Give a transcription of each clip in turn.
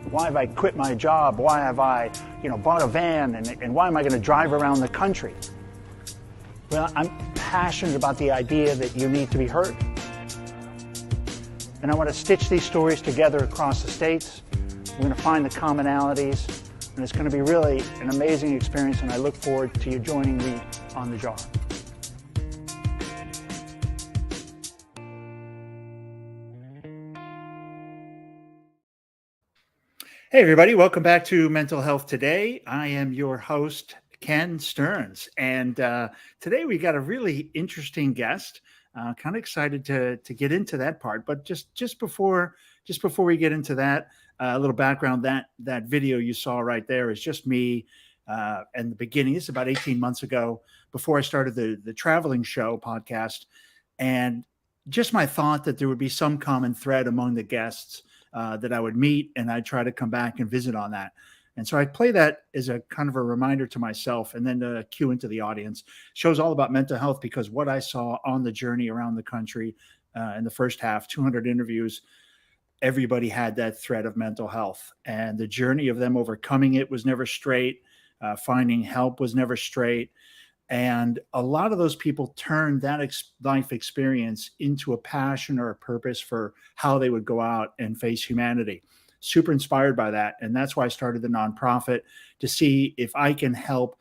Why have I quit my job? Why have I, bought a van? And why am I going to drive around the country? Well, I'm passionate about the idea that you need to be heard. And I want to stitch these stories together across the states. We're going to find the commonalities. And it's going to be really an amazing experience. And I look forward to you joining me on the Jar. Hey, everybody. Welcome back to Mental Health Today. I am your host, Ken Stearns. And today we got a really interesting guest. Kind of excited to get into that part. But just before we get into that, a little background, that video you saw right there is just me and the beginning. It's about 18 months ago before I started the Traveling Show podcast. And just my thought that there would be some common thread among the guests that I would meet, and I'd try to come back and visit on that. And so I play that as a kind of a reminder to myself, and then to cue into the audience. Show's all about mental health, because what I saw on the journey around the country in the first half, 200 interviews, everybody had that thread of mental health, and the journey of them overcoming it was never straight. Finding help was never straight. And a lot of those people turned that life experience into a passion or a purpose for how they would go out and face humanity. Super inspired by that. And that's why I started the nonprofit, to see if I can help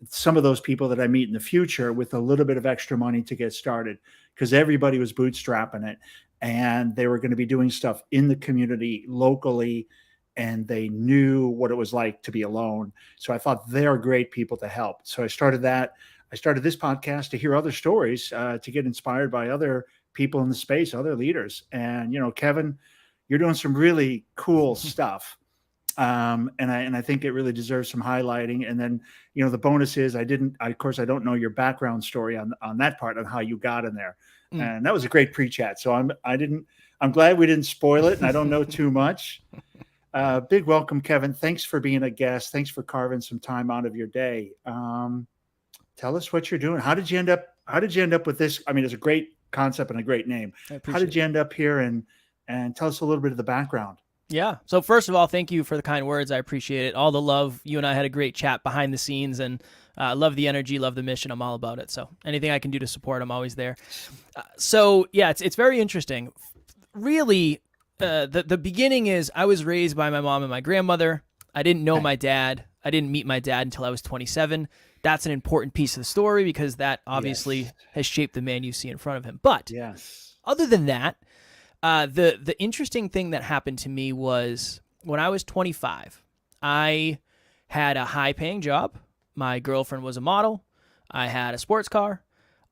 some of those people that I meet in the future with a little bit of extra money to get started, because everybody was bootstrapping it and they were going to be doing stuff in the community locally, and they knew what it was like to be alone. So I thought they're great people to help. So I started that. I started this podcast to hear other stories, to get inspired by other people in the space, other leaders. And, Kevin, you're doing some really cool stuff. And I think it really deserves some highlighting. And then, the bonus is of course, I don't know your background story on that part, on how you got in there. And that was a great pre-chat. So I'm glad we didn't spoil it, and I don't know too much. Big welcome, Kevin. Thanks for being a guest. Thanks for carving some time out of your day. Tell us what you're doing. How did you end up with this? I mean, it's a great concept and a great name. How did you end up here? And tell us a little bit of the background. Yeah. So first of all, thank you for the kind words. I appreciate it. All the love. You and I had a great chat behind the scenes, and love the energy, love the mission. I'm all about it. So anything I can do to support, I'm always there. So yeah, it's very interesting. Really, the beginning is I was raised by my mom and my grandmother. I didn't know my dad. I didn't meet my dad until I was 27. That's an important piece of the story, because that obviously has shaped the man you see in front of him. But other than that, the interesting thing that happened to me was when I was 25, I had a high-paying job. My girlfriend was a model. I had a sports car.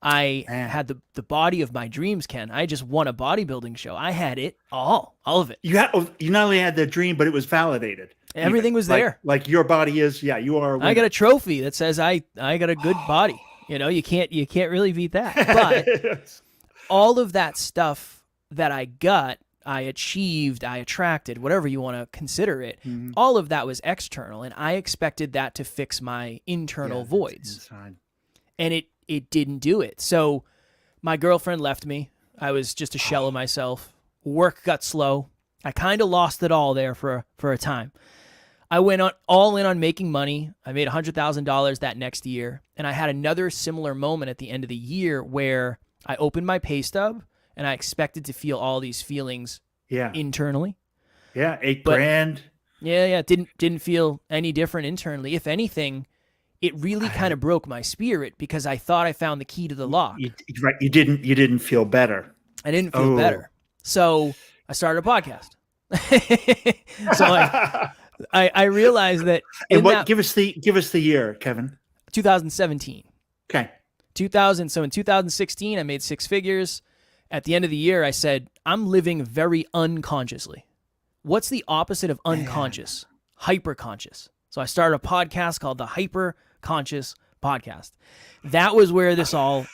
I had the body of my dreams, Ken. I just won a bodybuilding show. I had it all of it. You not only had the dream, but it was validated. Everything was there. Like your body is, you are a winner. I got a trophy that says I got a good body. You can't really beat that. But all of that stuff that I got, I achieved, I attracted, whatever you want to consider it, all of that was external, and I expected that to fix my internal voids. And it didn't do it. So my girlfriend left me. I was just a shell of myself. Work got slow. I kind of lost it all there for a time. I went all in on making money. I made $100,000 that next year. And I had another similar moment at the end of the year where I opened my pay stub and I expected to feel all these feelings internally. Yeah, $8,000. Yeah. Didn't feel any different internally. If anything, it really kind of broke my spirit, because I thought I found the key to the lock. You didn't feel better. I didn't feel better. So I started a podcast. So I realized that. Give us the year, Kevin. 2017. Okay. So in 2016, I made six figures. At the end of the year, I said, I'm living very unconsciously. What's the opposite of unconscious? Hyperconscious. So I started a podcast called the Hyper Conscious Podcast. That was where this all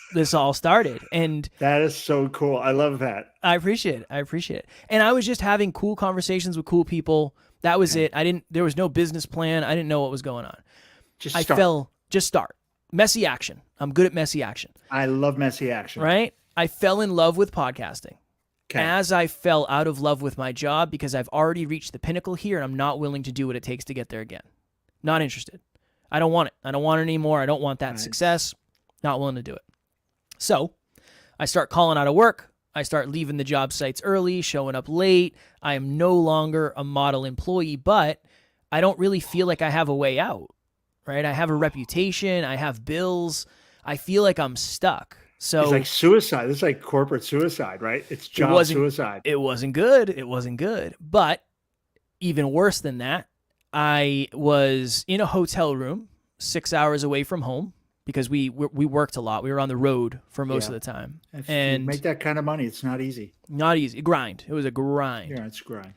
started. And that is so cool. I love that. I appreciate it. And I was just having cool conversations with cool people. That was it. There was no business plan. I didn't know what was going on. Just start. Messy action. I'm good at messy action. I love messy action. Right? I fell in love with podcasting. Okay. as I fell out of love with my job because I've already reached the pinnacle here and I'm not willing to do what it takes to get there again. Not interested. I don't want it. I don't want it anymore. I don't want that success. Not willing to do it. So I start calling out of work. I start leaving the job sites early, showing up late. I am no longer a model employee, but I don't really feel like I have a way out, right? I have a reputation. I have bills. I feel like I'm stuck. So it's like suicide. It's like corporate suicide, right? It's job suicide. It wasn't good. It wasn't good. But even worse than that, I was in a hotel room 6 hours away from home because we worked a lot. We were on the road for most of the time. If and you make that kind of money, it's not easy. Not easy. Grind. It was a grind. Yeah, it's a grind.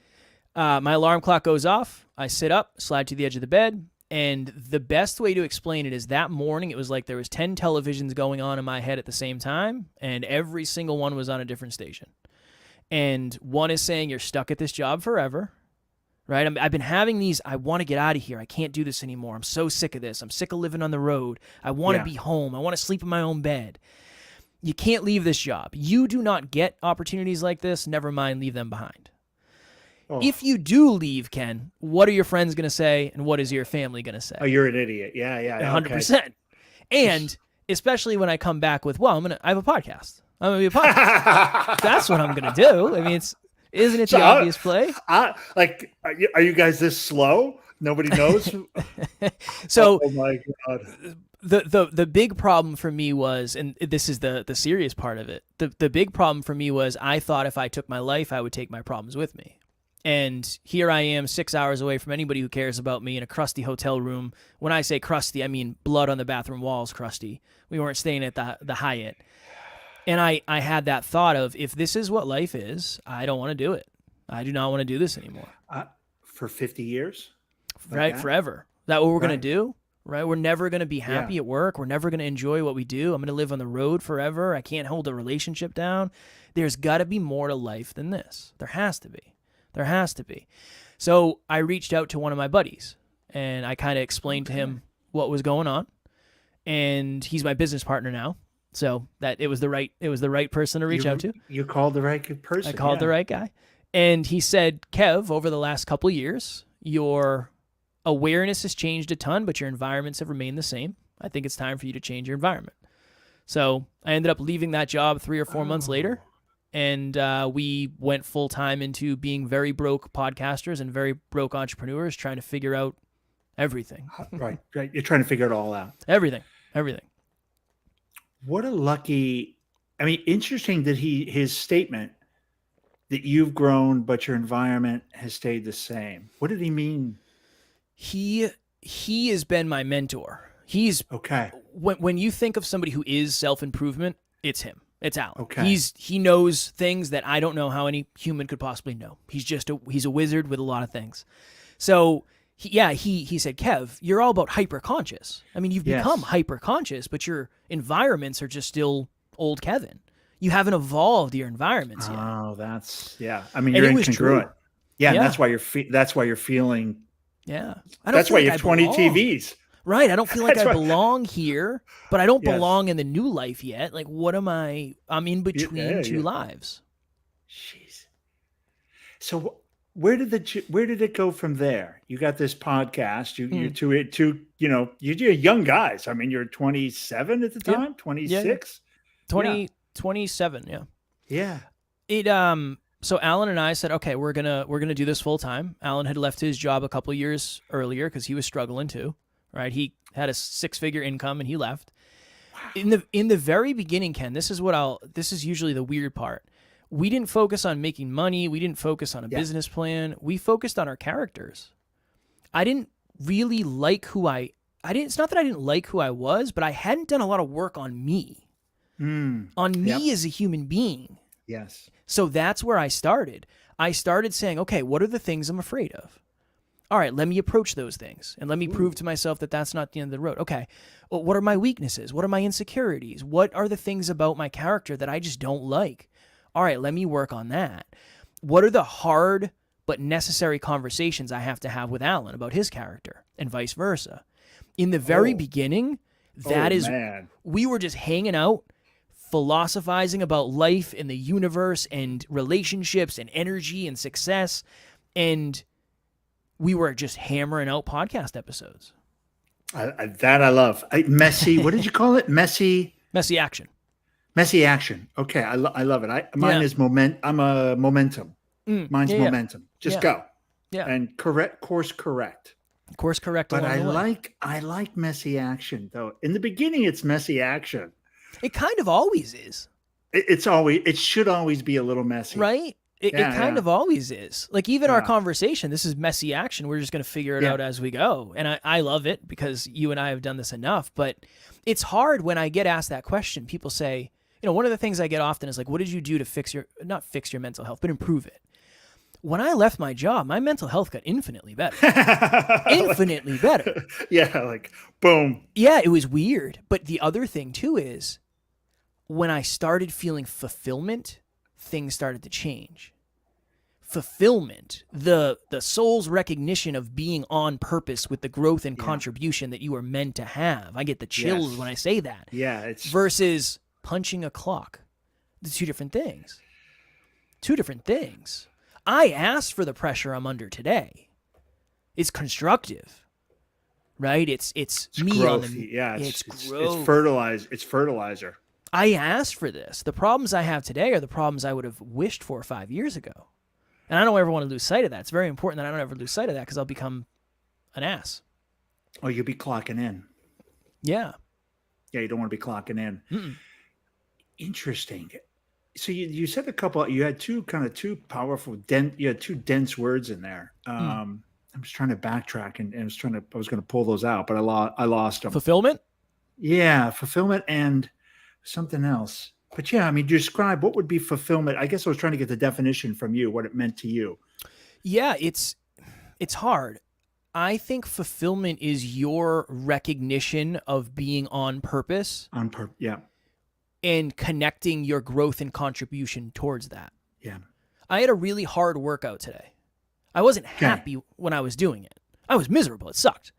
My alarm clock goes off. I sit up, slide to the edge of the bed. And the best way to explain it is that morning, it was like there was 10 televisions going on in my head at the same time, and every single one was on a different station. And one is saying, you're stuck at this job forever, right? I've been having these, I want to get out of here. I can't do this anymore. I'm so sick of this. I'm sick of living on the road. I want to be home. I want to sleep in my own bed. You can't leave this job. You do not get opportunities like this. Never mind, leave them behind. If you do leave, Ken, what are your friends going to say, and what is your family going to say? Oh, you're an idiot. Yeah, 100%. Okay. And especially when I come back with, I have a podcast. I'm going to be a podcast. That's what I'm going to do. I mean, isn't it the obvious play? Are you guys this slow? Nobody knows? So, oh my God. The big problem for me was, and this is the serious part of it, the big problem for me was I thought if I took my life, I would take my problems with me. And here I am 6 hours away from anybody who cares about me in a crusty hotel room. When I say crusty, I mean blood on the bathroom walls crusty. We weren't staying at the Hyatt. And I had that thought of, if this is what life is, I don't want to do it. I do not want to do this anymore. For 50 years? Right, forever. Is that what we're going to do? Right? We're never going to be happy at work. We're never going to enjoy what we do. I'm going to live on the road forever. I can't hold a relationship down. There's got to be more to life than this. There has to be. There has to be. So I reached out to one of my buddies, and I kind of explained to him what was going on. And he's my business partner now. So that it was the right person to reach out to. You called the right person. I called the right guy. And he said, Kev, over the last couple of years, your awareness has changed a ton, but your environments have remained the same. I think it's time for you to change your environment. So I ended up leaving that job 3 or 4 months later. And we went full-time into being very broke podcasters and very broke entrepreneurs, trying to figure out everything. Right. You're trying to figure it all out. Everything. What a lucky, interesting that his statement that you've grown, but your environment has stayed the same. What did he mean? He has been my mentor. He's okay. When you think of somebody who is self-improvement, it's him. It's Alan. Okay. He knows things that I don't know how any human could possibly know. He's a wizard with a lot of things. So he said, Kev, you're all about hyper-conscious. I mean, you've become hyper-conscious, but your environments are just still old Kevin. You haven't evolved your environments yet. Oh, you're incongruent. Yeah, and that's why you're feeling. Yeah. That's why you have 20 TVs. Right. I don't feel like I belong here, but I don't belong in the new life yet. Like, what am I? I'm in between two lives. Jeez. So where did it go from there? You got this podcast. You're young guys. I mean, you're 27 at the time, 26, 27. Yeah. Yeah. So Alan and I said, okay, we're gonna do this full time. Alan had left his job a couple years earlier because he was struggling too. Right, he had a 6-figure income and he left. Wow. In the very beginning, Ken, this is usually the weird part. We didn't focus on making money. We didn't focus on a business plan. We focused on our characters. I didn't really like it's not that I didn't like who I was, but I hadn't done a lot of work on me. On me as a human being. Yes. So that's where I started. I started saying, okay, what are the things I'm afraid of? All right, let me approach those things and let me prove to myself that that's not the end of the road. Okay, well, what are my weaknesses? What are my insecurities? What are the things about my character that I just don't like? All right, let me work on that. What are the hard but necessary conversations I have to have with Alan about his character and vice versa? In the very beginning, we were just hanging out, philosophizing about life and the universe and relationships and energy and success. And we were just hammering out podcast episodes. That I love. Messy. What did you call it? Messy action. Messy action. Okay. I love it. Mine is I'm a momentum. Mine's momentum. Just go. Yeah. And course correct. Course correct. But I like messy action though. In the beginning, it's messy action. It kind of always is. It should always be a little messy. Right? It kind of always is. Like even our conversation, this is messy action. We're just going to figure it out as we go. And I love it because you and I have done this enough. But it's hard when I get asked that question. People say, one of the things I get often is like, what did you do to not fix your mental health, but improve it? When I left my job, my mental health got infinitely better. Infinitely better. Yeah, like boom. Yeah, it was weird. But the other thing too is when I started feeling fulfillment, things started to change. Fulfillment, the soul's recognition of being on purpose with the growth and contribution that you are meant to have. I get the chills when I say that. Yeah, it's versus punching a clock. The two different things. Two different things. I asked for the pressure I'm under today. It's constructive, right? It's me growth. on the it's growth. It's fertilizer. I asked for this. The problems I have today are the problems I would have wished for 5 years ago. And I don't ever want to lose sight of that. It's very important that I don't ever lose sight of that because I'll become an ass. Oh, you'll be clocking in. Yeah. Yeah, you don't want to be clocking in. Mm-mm. Interesting. So you said you had two powerful, you had two dense words in there. I was trying to backtrack and I was going to pull those out, but I lost them. Fulfillment? Yeah, fulfillment and something else. But yeah, I mean, describe what would be fulfillment. I guess I was trying to get the definition from you, what it meant to you. Yeah, it's hard. I think fulfillment is your recognition of being on purpose. Yeah. And connecting your growth and contribution towards that. Yeah. I had a really hard workout today. I wasn't happy when I was doing it. I was miserable. It sucked.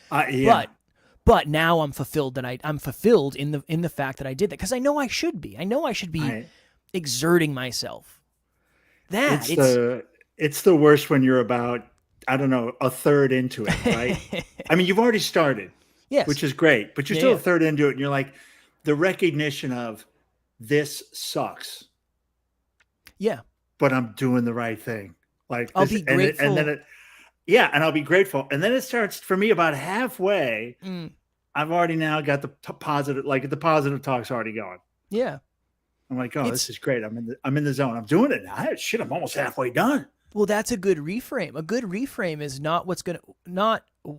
But now I'm fulfilled that I'm fulfilled in the fact that I did that because I know I should be. I know I should be exerting myself. It's the worst when you're about, I don't know, a third into it, right? I mean, you've already started, yes, which is great, but you're still a third into it, and you're like, the recognition of this sucks. Yeah. But I'm doing the right thing. Like I'll be grateful. And I'll be grateful. And then it starts for me about halfway. I've already now got the positive, like the positive talk's already going. Yeah. I'm like, this is great. I'm in the zone. I'm doing it. I'm almost halfway done. Well, that's a good reframe. A good reframe is not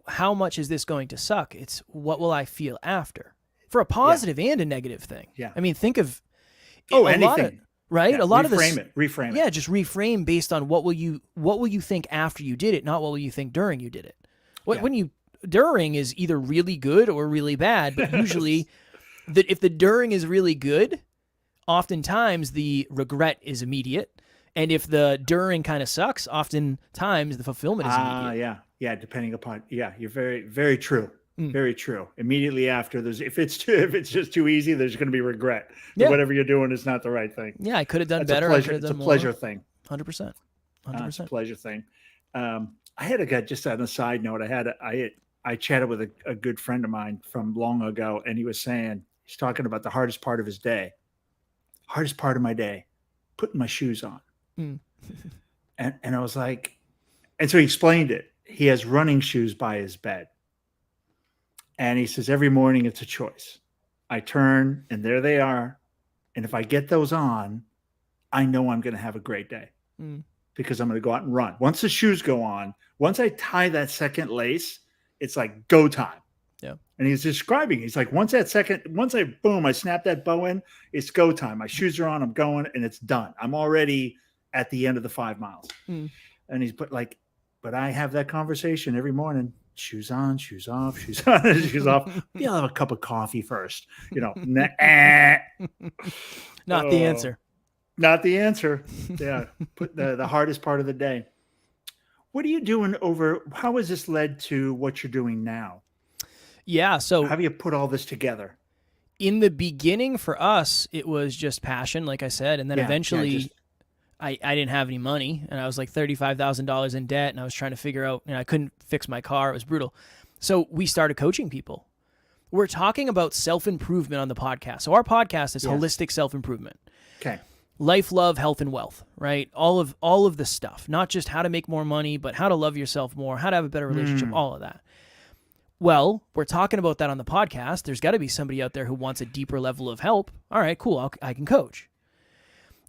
how much is this going to suck? It's what will I feel after? For a positive and a negative thing. Yeah. I mean, think of anything. Right? Yeah, a lot of this. Reframe it. Yeah, just reframe based on what will you think after you did it, not what will you think during you did it. When during is either really good or really bad, but usually if the during is really good, oftentimes the regret is immediate. And if the during kind of sucks, oftentimes the fulfillment is immediate. Yeah, depending upon you're very, very true. Very true. Immediately after, if it's just too easy, there's going to be regret. Yeah. Whatever you're doing is not the right thing. Yeah, I could have done better. It's a pleasure thing. 100%. It's a pleasure thing. I had a guy, just on a side note, I chatted with a good friend of mine from long ago, and he's talking about the hardest part of his day. Hardest part of my day, putting my shoes on. And I was like, and so he explained it. He has running shoes by his bed. And he says, every morning it's a choice. I turn and there they are. And if I get those on, I know I'm going to have a great day because I'm going to go out and run. Once the shoes go on, once I tie that second lace, it's like go time. Yeah. And he's describing, he's like, once I snap that bow in, it's go time. My shoes are on, I'm going, and it's done. I'm already at the end of the 5 miles. And he's but I have that conversation every morning. Shoes on, shoes off, shoes on, shoes off. You'll have a cup of coffee first. Not the answer. Not the answer. Yeah. Put the hardest part of the day. What are you doing how has this led to what you're doing now? Yeah. So how do you put all this together? In the beginning for us, it was just passion, like I said. And then eventually I didn't have any money, and I was like $35,000 in debt, and I was trying to figure out, I couldn't fix my car. It was brutal. So we started coaching people. We're talking about self-improvement on the podcast. So our podcast is holistic self-improvement. Okay. Life, love, health, and wealth, right? All of the stuff, not just how to make more money, but how to love yourself more, how to have a better relationship, all of that. Well, we're talking about that on the podcast. There's got to be somebody out there who wants a deeper level of help. All right, cool. I can coach.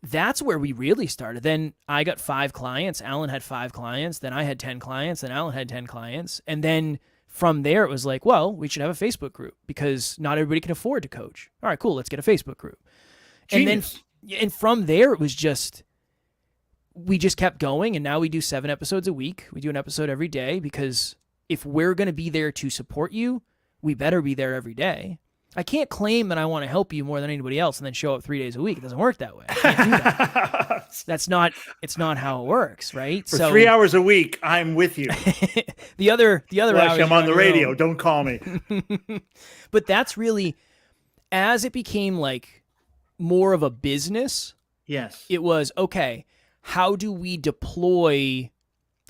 That's where we really started. Then I got 5 clients. Alan had 5 clients. Then I had 10 clients. Then Alan had 10 clients. And then from there, it was like, well, we should have a Facebook group because not everybody can afford to coach. All right, cool. Let's get a Facebook group. Genius. And from there, it was just, we just kept going. And now we do 7 episodes a week. We do an episode every day because if we're going to be there to support you, we better be there every day. I can't claim that I want to help you more than anybody else and then show up 3 days a week. It doesn't work that way. I can't do that. It's not how it works, right? For 3 hours a week, I'm with you. the other hours I'm on the radio. Don't call me. But that's really, as it became like more of a business. Yes. It was, okay, how do we deploy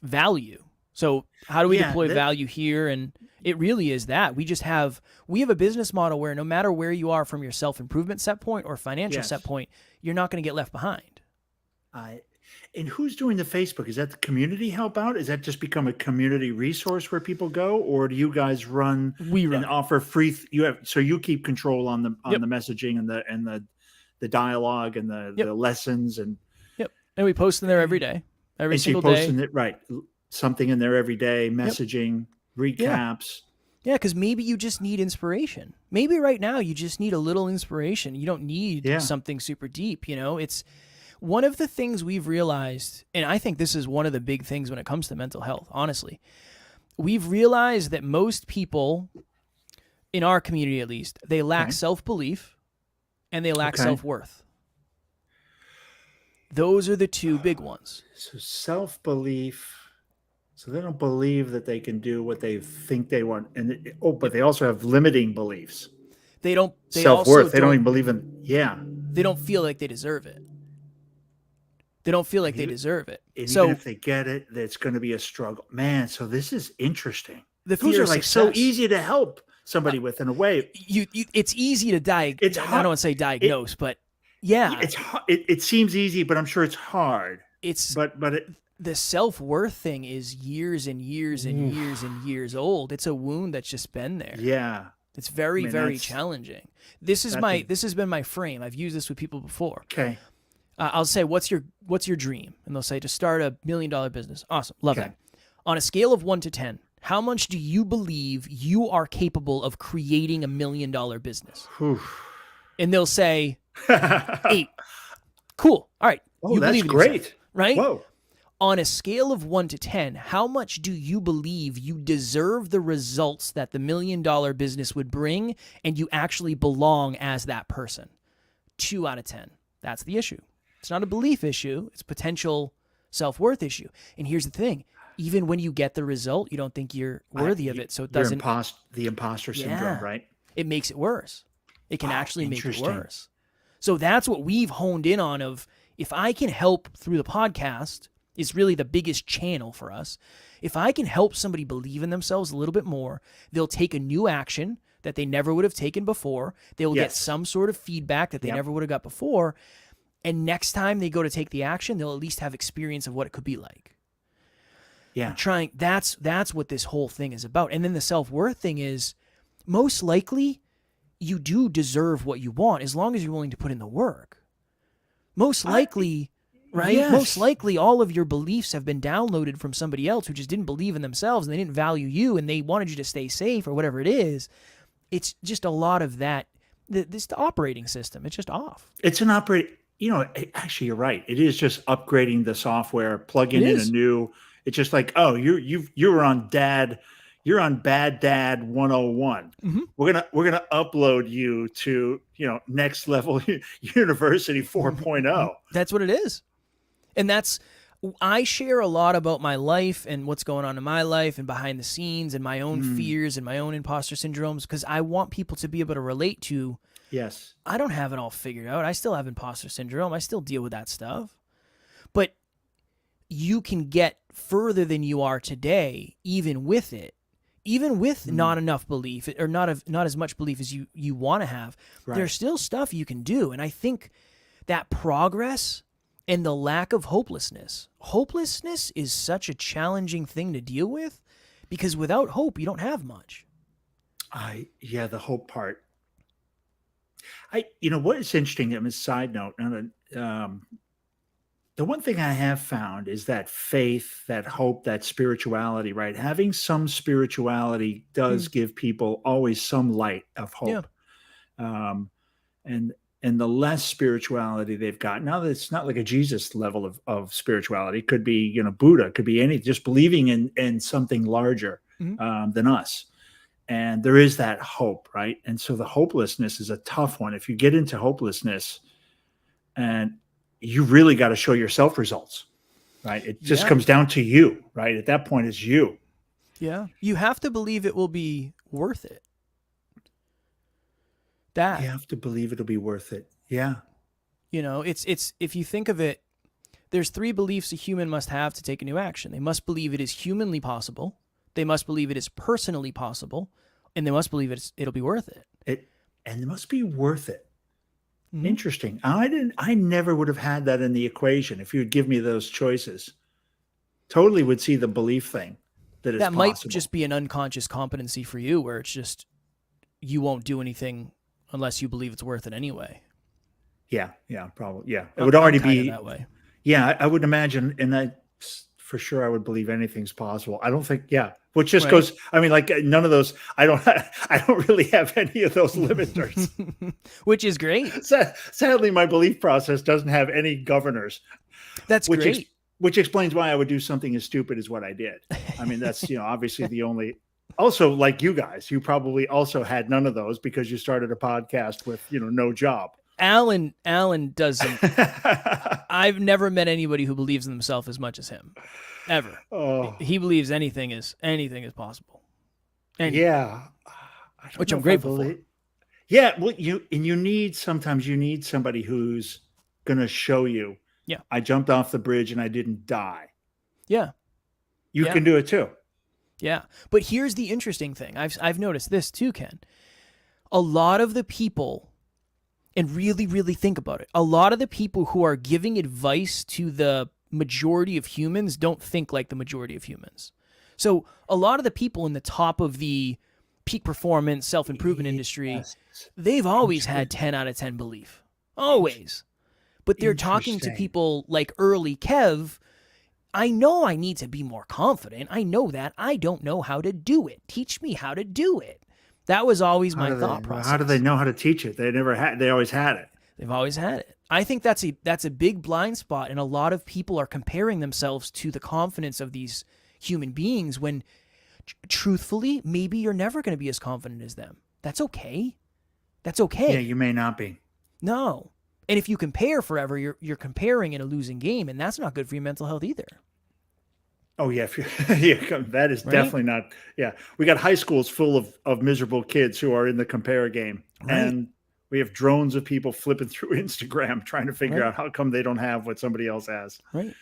value? So how do we deploy value here? And it really is that. We have a business model where no matter where you are from your self-improvement set point or financial set point, you're not going to get left behind. And who's doing the Facebook? Is that the community help out? Is that just become a community resource where people go? Or do you guys run and offer free? So you keep control on the messaging and the dialogue and the lessons and we post them there every day, every single day. Something in there every day, messaging, recaps. Yeah, because maybe you just need inspiration. Maybe right now you just need a little inspiration. You don't need something super deep. It's one of the things we've realized, and I think this is one of the big things when it comes to mental health, honestly. We've realized that most people, in our community at least, they lack self-belief and they lack self-worth. Those are the 2 big ones. So self-belief. So they don't believe that they can do what they think they want, but they also have limiting beliefs. They don't self-worth. They don't even believe in. They don't feel like they deserve it. They don't feel like they deserve it. Even if they get it, it's going to be a struggle, man. So this is interesting. Those are like so easy to help somebody with in a way. It's easy to diagnose. I don't want to say diagnose, but it's it seems easy, but I'm sure it's hard. The self-worth thing is years and years and years and years old. It's a wound that's just been there. Yeah. It's very, very challenging. This has been my frame. I've used this with people before. Okay. I'll say, what's your dream? And they'll say, to start $1 million business. Awesome. Love that. On a scale of 1 to 10, how much do you believe you are capable of creating $1 million business? And they'll say 8. Cool. All right. Oh, that's great. Right? Whoa. On a scale of 1 to 10, how much do you believe you deserve the results that the $1 million business would bring and you actually belong as that person? 2 out of 10. That's the issue. It's not a belief issue. It's a potential self-worth issue. And here's the thing. Even when you get the result, you don't think you're worthy of it. So it doesn't... the imposter syndrome, right? It makes it worse. It can actually make it worse. So that's what we've honed in on of, if I can help through the podcast, is really the biggest channel for us. If I can help somebody believe in themselves a little bit more, they'll take a new action that they never would have taken before. They will get some sort of feedback that they never would have got before. And next time they go to take the action, they'll at least have experience of what it could be like. Yeah. That's what this whole thing is about. And then the self-worth thing is, most likely you do deserve what you want as long as you're willing to put in the work. Most likely... Right? Yes. Most likely all of your beliefs have been downloaded from somebody else who just didn't believe in themselves and they didn't value you and they wanted you to stay safe or whatever it is. It's just a lot of that. The operating system, it's just off. It's an actually you're right. It is just upgrading the software, plugging in a new, it's just like, oh, you're on Bad Dad 101. Mm-hmm. We're gonna upload you to next level university 4.0. That's what it is. And I share a lot about my life and what's going on in my life and behind the scenes and my own fears and my own imposter syndromes, because I want people to be able to relate to Yes. I don't have it all figured out. I still have imposter syndrome. I still deal with that stuff. But you can get further than you are today, even with it. Even with not enough belief or not as much belief as you want to have, there's still stuff you can do. And I think that progress and the lack of hopelessness is such a challenging thing to deal with, because without hope, you don't have much. The hope part. What is interesting, a side note, the one thing I have found is that faith, that hope, that spirituality, right? Having some spirituality does give people always some light of hope. Yeah. And the less spirituality they've got, now that it's not like a Jesus level of spirituality, it could be, Buddha, it could be just believing in something larger than us. And there is that hope, right? And so the hopelessness is a tough one. If you get into hopelessness, and you really got to show yourself results, right? It just comes down to you, right? At that point, it's you. Yeah. You have to believe it will be worth it. You have to believe it'll be worth it. Yeah. It's if you think of it, there's 3 beliefs a human must have to take a new action. They must believe it is humanly possible. They must believe it is personally possible, and they must believe it'll be worth it. And it must be worth it. Mm-hmm. Interesting. I never would have had that in the equation if you would give me those choices. Totally would see the belief thing that it's possible. Might just be an unconscious competency for you, where it's just you won't do anything unless you believe it's worth it anyway. Yeah, probably. Yeah, it would already be that way. Yeah, I would imagine, and that for sure I would believe anything's possible. I don't think, which just goes, like none of those, I don't really have any of those limiters. Which is great. Sadly, my belief process doesn't have any governors. That's great. Which explains why I would do something as stupid as what I did. That's, obviously the only, also like you guys, you probably also had none of those because you started a podcast with, no job. Alan doesn't. I've never met anybody who believes in themselves as much as him, ever. Oh. He believes anything is possible. Which I'm grateful for. Yeah, well, you need somebody who's gonna show you. Yeah, I jumped off the bridge and I didn't die. Yeah, you can do it too. Yeah, but here's the interesting thing. I've noticed this too, Ken. A lot of the people. And really, really think about it. A lot of the people who are giving advice to the majority of humans don't think like the majority of humans. So a lot of the people in the top of the peak performance, self-improvement industry, they've always had 10 out of 10 belief. Always. But they're talking to people like early Kev. I know I need to be more confident. I know that. I don't know how to do it. Teach me how to do it. That was always my thought process. How do they know how to teach it? They always had it. They've always had it. I think that's a big blind spot, and a lot of people are comparing themselves to the confidence of these human beings when, truthfully, maybe you're never going to be as confident as them. That's okay. That's okay. Yeah, you may not be. No. And if you compare forever, you're comparing in a losing game, and that's not good for your mental health either. Oh, yeah. That is definitely not. Yeah. We got high schools full of miserable kids who are in the compare game. Right. And we have drones of people flipping through Instagram trying to figure out how come they don't have what somebody else has. Right.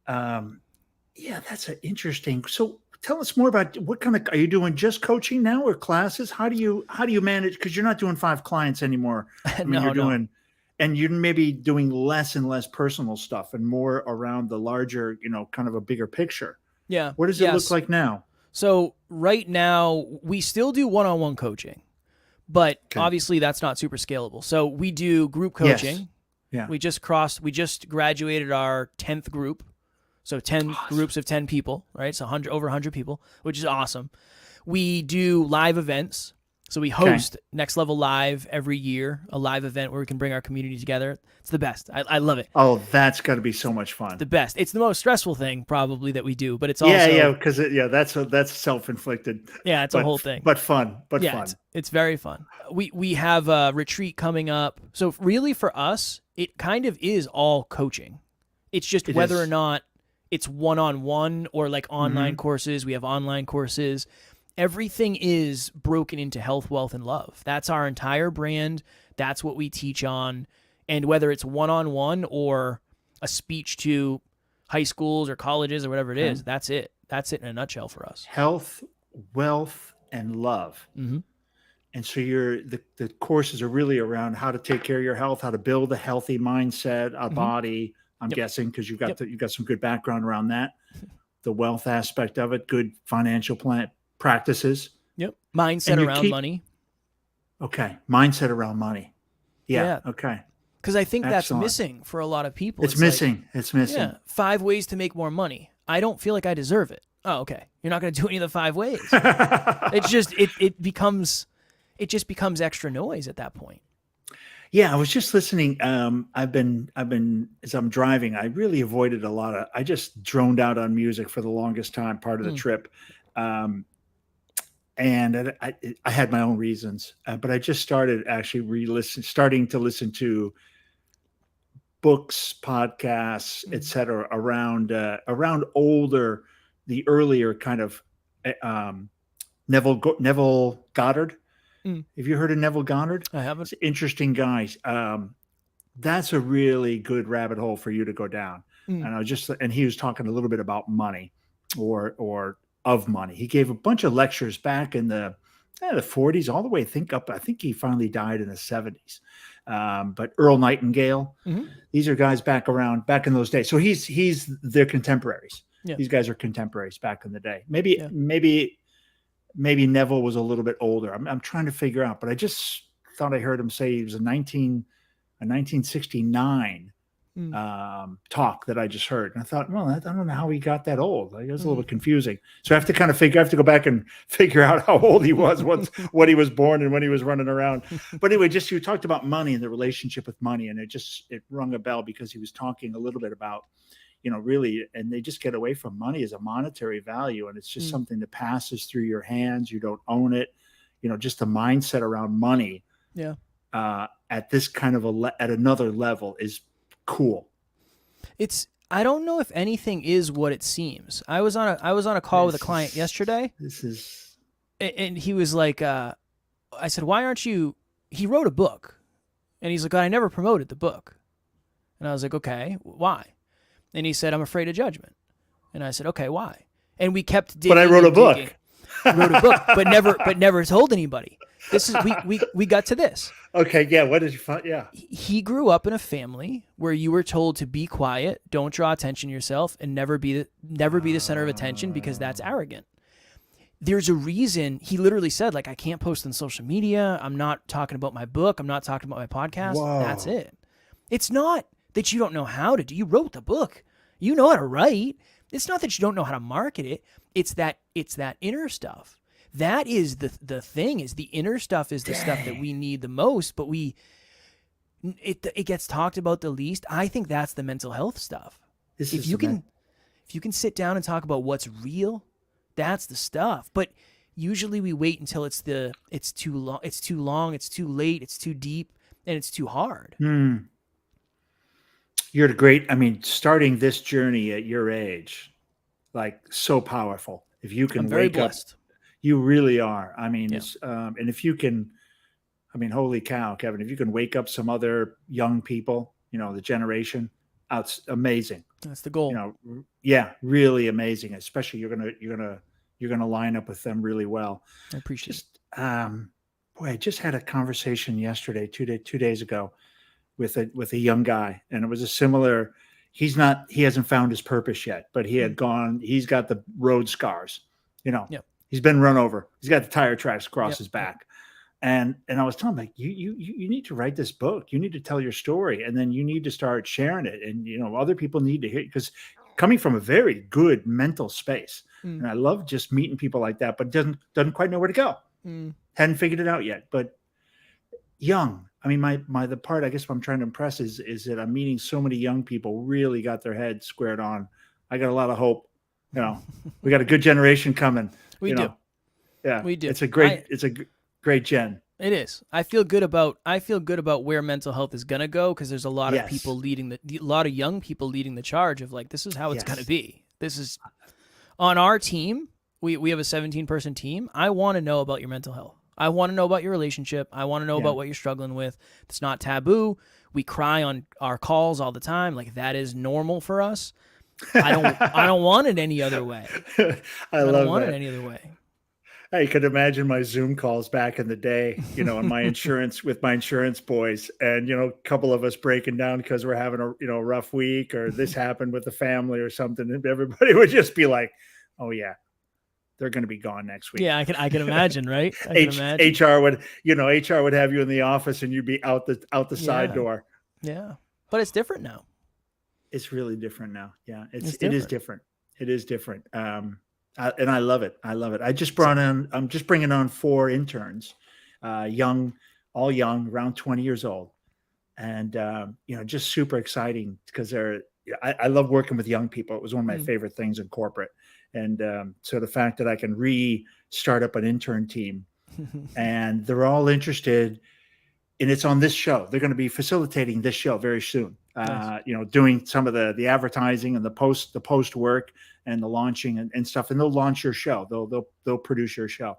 That's interesting. So tell us more about what kind of, are you doing just coaching now or classes? How do you manage? Because you're not doing 5 clients anymore. You're doing. And you're maybe doing less and less personal stuff and more around the larger, kind of a bigger picture. Yeah. What does it look like now? So right now, we still do one-on-one coaching, but obviously that's not super scalable. So we do group coaching. Yes. Yeah. We just graduated our 10th group. So 10 groups of 10 people, right? So over 100 people, which is awesome. We do live events. So we host Next Level Live every year, a live event where we can bring our community together. It's the best. I love it. Oh, that's got to be so much fun. The best. It's the most stressful thing probably that we do, but it's also because that's self-inflicted. Yeah, it's a whole thing. But fun. Fun. It's very fun. We have a retreat coming up. So really for us, it kind of is all coaching. It's just whether or not it's one-on-one or like online courses. We have online courses. everything is broken into health, wealth, and love. That's our entire brand. That's what we teach on. And whether it's one-on-one or a speech to high schools or colleges or whatever it is, that's it. That's it in a nutshell for us. Health, wealth, and love. Mm-hmm. And so the courses are really around how to take care of your health, how to build a healthy mindset, a body. I'm guessing because you've got some good background around that. The wealth aspect of it, good financial plan practices. Yep. Mindset around money. Okay. Mindset around money. Yeah. Okay. Because I think that's missing for a lot of people. It's missing. It's missing. Yeah. 5 ways to make more money. I don't feel like I deserve it. Oh, okay. You're not going to do any of the 5 ways. It's just it becomes extra noise at that point. Yeah, I was just listening. I've been as I'm driving, I really avoided I just droned out on music for the longest time, part of the trip. And I had my own reasons, but I just started actually starting to listen to books, podcasts, etc. around the earlier kind of Neville Goddard. Have you heard of Neville Goddard? I haven't. It's interesting guys. That's a really good rabbit hole for you to go down. And he was talking a little bit about money or of money. He gave a bunch of lectures back in the 40s, all the way I think he finally died in the 70s. But Earl Nightingale, these are guys back in those days. So he's their contemporaries. Yeah. These guys are contemporaries back in the day. Maybe Neville was a little bit older. I'm trying to figure out, but I just thought I heard him say he was a 1969 talk that I just heard. And I thought, well, I don't know how he got that old. Like, it was a little bit confusing. So I have to go back and figure out how old he was, what he was born and when he was running around. But anyway, you talked about money and the relationship with money. And it rung a bell because he was talking a little bit about, really, and they just get away from money as a monetary value. And it's just something that passes through your hands. You don't own it. Just the mindset around money. Yeah. At this kind of at another level is cool. I don't know if anything is what it seems. I was on a call with a client yesterday. And he was like, I said, why aren't you, he wrote a book. And he's like, I never promoted the book. And I was like, okay, why? And he said, I'm afraid of judgment. And I said, okay, why? And we kept digging. But I wrote a book. Wrote a book, but never told anybody. This is we got to this. Okay, yeah. What did you find? Yeah. He grew up in a family where you were told to be quiet, don't draw attention to yourself, and never be the center of attention because that's arrogant. There's a reason he literally said, like, I can't post on social media. I'm not talking about my book. I'm not talking about my podcast. Whoa. That's it. It's not that you don't know how to do. You wrote the book. You know how to write. It's not that you don't know how to market it. It's that inner stuff. That is the thing. Is the inner stuff is the stuff that we need the most, but it gets talked about the least. I think that's the mental health stuff. If you can sit down and talk about what's real, that's the stuff. But usually we wait until it's too long, it's too late, it's too deep, and it's too hard. Starting this journey at your age, like, so powerful. If you can, I'm very blessed. You really are. I mean, and if you can, holy cow, Kevin, if you can wake up some other young people, the generation, it's amazing. That's the goal. Really amazing. Especially you're gonna line up with them really well. I appreciate it. I just had a conversation yesterday, 2 days ago, with a young guy, and it was a similar. He hasn't found his purpose yet, but he's got the road scars. He's been run over. He's got the tire tracks across his back. And I was telling him, like, you need to write this book. You need to tell your story, and then you need to start sharing it. And, other people need to hear it, because coming from a very good mental space. And I love just meeting people like that, but doesn't quite know where to go. Hadn't figured it out yet, but young. The part, I guess, what I'm trying to impress is that I'm meeting so many young people really got their heads squared on. I got a lot of hope. We got a good generation coming. We do. Yeah, we do. It's a great gen. It is. I feel good about where mental health is gonna go, because there's a lot of people a lot of young people leading the charge of, like, this is how it's gonna be. This is on our team. we have a 17-person team. I want to know about your mental health. I want to know about your relationship. I want to know about what you're struggling with. It's not taboo. We cry on our calls all the time. Like, that is normal for us. I don't want it any other way. I don't love want that. it any other way. I could imagine my Zoom calls back in the day, and my insurance with my insurance boys, and a couple of us breaking down because we're having a rough week, or this happened with the family or something, and everybody would just be like, "Oh yeah, they're going to be gone next week." Yeah, I can imagine, right? I can imagine. HR would have you in the office, and you'd be out the side door. Yeah, but it's different now. It's really different now. Yeah, it is different. It is different. And I love it. I'm just bringing on 4 interns, young, all young, around 20 years old. And, just super exciting because I love working with young people. It was one of my favorite things in corporate. And so the fact that I can start up an intern team and they're all interested, and it's on this show. They're going to be facilitating this show very soon. Nice. Doing some of the advertising and the post work and the launching and stuff. And they'll launch your show. They'll produce your show.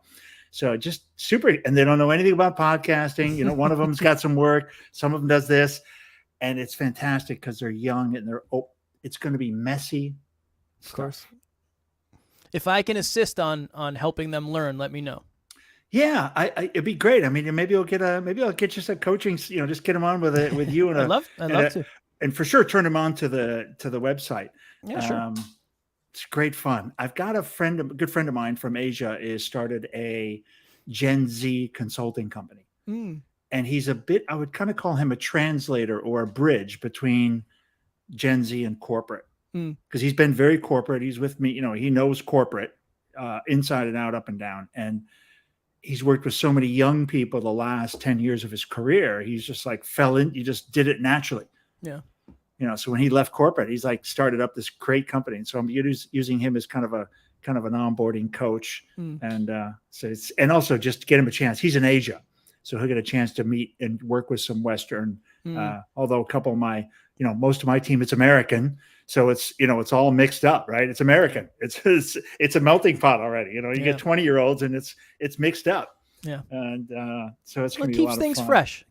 So just super. And they don't know anything about podcasting. One of them's got some work. Some of them does this, and it's fantastic because they're young and it's going to be messy. Of course. If I can assist on helping them learn, let me know. Yeah, it'd be great. I mean, maybe I'll get you some coaching. Just get them on with you and I'd love to, and for sure turn them on to the website. Yeah, sure. It's great fun. I've got a good friend of mine from Asia is started a Gen Z consulting company, and he's I would kind of call him a translator or a bridge between Gen Z and corporate, because he's been very corporate. He's with me. He knows corporate inside and out, up and down, and he's worked with so many young people the last 10 years of his career. He's just like he just did it naturally. Yeah. So when he left corporate, he's like started up this great company. And so I'm using him as kind of an onboarding coach. And and also just to get him a chance. He's in Asia, so he'll get a chance to meet and work with some Western, although a couple of my, most of my team, it's American. So it's, it's all mixed up, right? It's American. It's a melting pot already. You get 20-year-olds and it's mixed up. Yeah. And so it's going to be a lot of fun.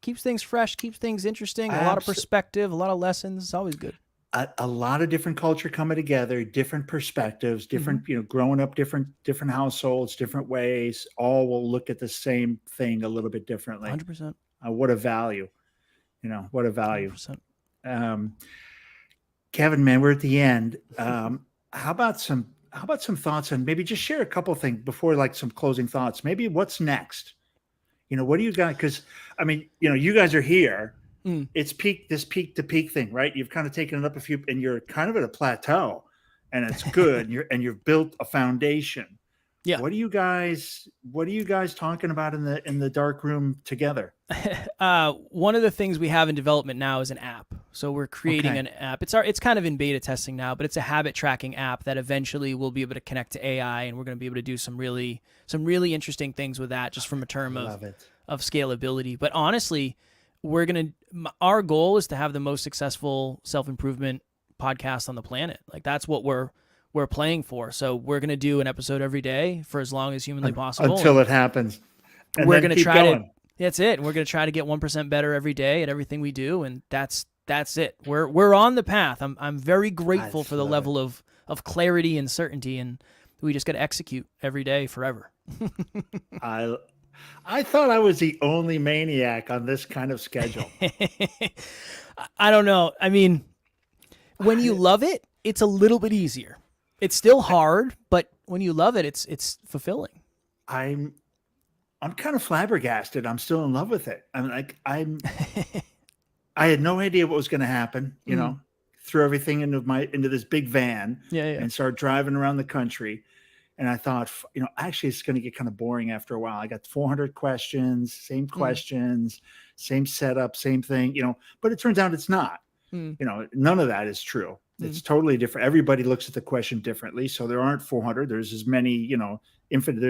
Keeps things fresh, keeps things interesting, a lot of perspective, a lot of lessons. It's always good. A lot of different culture coming together, different perspectives, different, growing up different households, different ways, all will look at the same thing a little bit differently. 100%. What a value. What a value. 100%. Kevin, man, we're at the end. How about some thoughts, and maybe just share a couple of things before, like some closing thoughts. Maybe what's next? What do you got? Because I mean, you guys are here. It's peak to peak thing, right? You've kind of taken it up a few, and you're kind of at a plateau, and it's good. and you've built a foundation. Yeah. What are you guys talking about in the dark room together? One of the things we have in development now is an app. So we're creating an app. It's kind of in beta testing now, but it's a habit tracking app that eventually will be able to connect to AI, and we're going to be able to do some really interesting things with that, just from a term of scalability. But honestly, our goal is to have the most successful self-improvement podcast on the planet. Like, that's what we're playing for. So we're going to do an episode every day for as long as humanly possible. Until it happens. And we're going to try that's it. We're going to try to get 1% better every day at everything we do. And that's it. We're on the path. I'm very grateful for the level of clarity and certainty. And we just got to execute every day forever. I thought I was the only maniac on this kind of schedule. I don't know. I mean, when you love it, it's a little bit easier. It's still hard, but when you love it, it's fulfilling. I'm kind of flabbergasted. I'm still in love with it. I had no idea what was going to happen. Threw everything into this big van, and started driving around the country. And I thought, actually, it's going to get kind of boring after a while. I got 400 questions, same questions, same setup, same thing. But it turns out it's not. None of that is true. It's totally different. Everybody looks at the question differently. So there aren't 400. There's as many, infinite.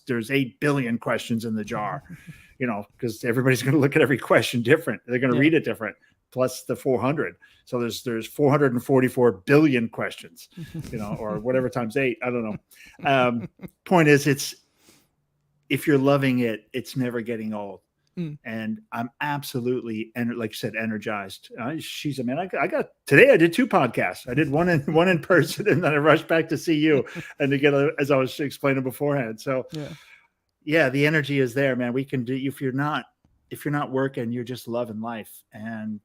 There's 8 billion questions in the jar, because everybody's going to look at every question different. They're going to read it different. plus the 400. So there's 444 billion questions, or whatever times 8. I don't know. Point is, if you're loving it, it's never getting old. And I'm absolutely, like you said, energized. She's a man. I got today. I did 2 podcasts. I did one in person, and then I rushed back to see you and to get as I was explaining beforehand. So yeah, the energy is there, man. We can do. If you're not working, you're just loving life, and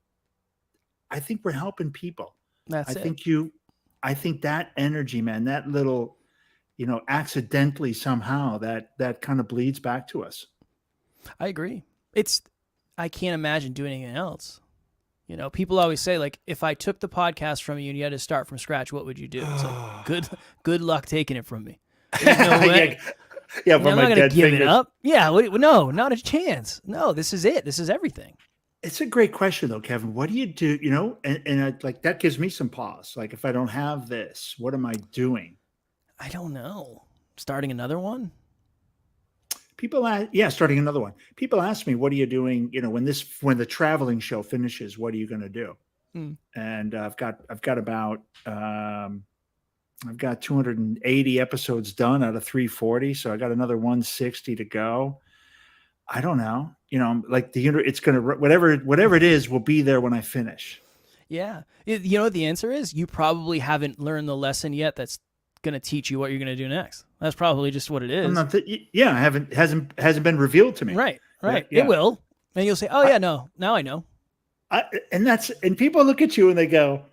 I think we're helping people. I think that energy, man, that little, accidentally somehow that kind of bleeds back to us. I agree. I can't imagine doing anything else. People always say, like, if I took the podcast from you and you had to start from scratch, what would you do? It's like, good luck taking it from me. There's no way. I'm not going to give it up. Yeah, no, not a chance. No, this is it. This is everything. It's a great question, though, Kevin. What do you do? And like that gives me some pause. Like, if I don't have this, what am I doing? I don't know. Starting another one? Starting another one. People ask me, what are you doing? When the traveling show finishes, what are you going to do? And I've got about, I've got 280 episodes done out of 340. So I got another 160 to go. I don't know, like it's going to, whatever it is, will be there when I finish. Yeah. You know what the answer is? You probably haven't learned the lesson yet. That's going to teach you what you're going to do next. That's probably just what it is. Hasn't been revealed to me. Right. Yeah. It will. And you'll say, oh yeah, no, now I know. And people look at you and they go,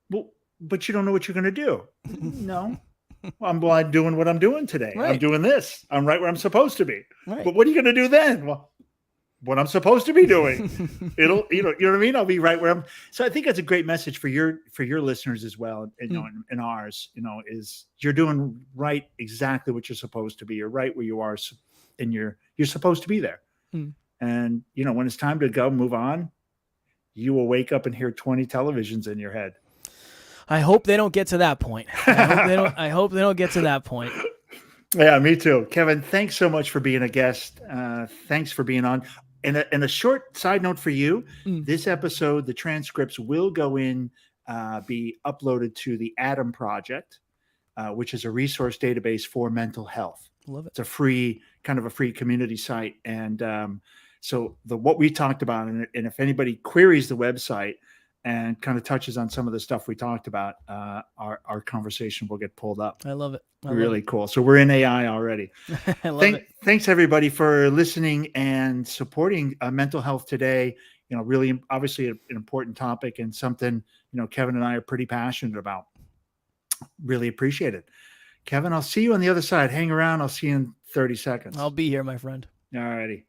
well, but you don't know what you're going to do. No. Well, I'm doing what I'm doing today. Right. I'm doing this. I'm right where I'm supposed to be. Right. But what are you going to do then? Well, what I'm supposed to be doing. It'll, you know what I mean? I'll be right where I'm. So I think that's a great message for your listeners as well. And ours, is you're doing right exactly what you're supposed to be. You're right where you are, and you're supposed to be there. And when it's time to go, move on, you will wake up and hear 20 televisions in your head. I hope they don't get to that point. I hope they don't get to that point. Yeah, me too. Kevin, thanks so much for being a guest. Thanks for being on. And a short side note for you, this episode, the transcripts will go in, be uploaded to the Adam Project, which is a resource database for mental health. Love it. It's a free community site. And so what we talked about, and if anybody queries the website and kind of touches on some of the stuff we talked about, our conversation will get pulled up. I love it. Really cool. So we're in AI already. I love it. Thanks everybody for listening and supporting Mental Health Today. Really, obviously an important topic and something, Kevin and I are pretty passionate about. Really appreciate it. Kevin, I'll see you on the other side. Hang around. I'll see you in 30 seconds. I'll be here, my friend. All righty.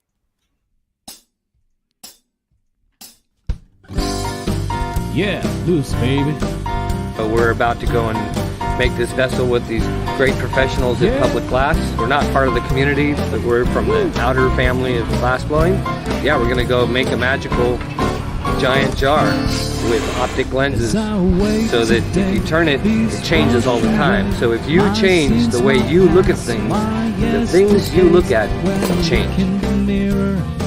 Yeah, loose, baby. We're about to go and make this vessel with these great professionals at Public Glass. We're not part of the community, but we're from the outer family of glassblowing. Yeah, we're going to go make a magical giant jar with optic lenses so that if you turn it, it changes all the time. So if you change the way you look at things, the things you look at change.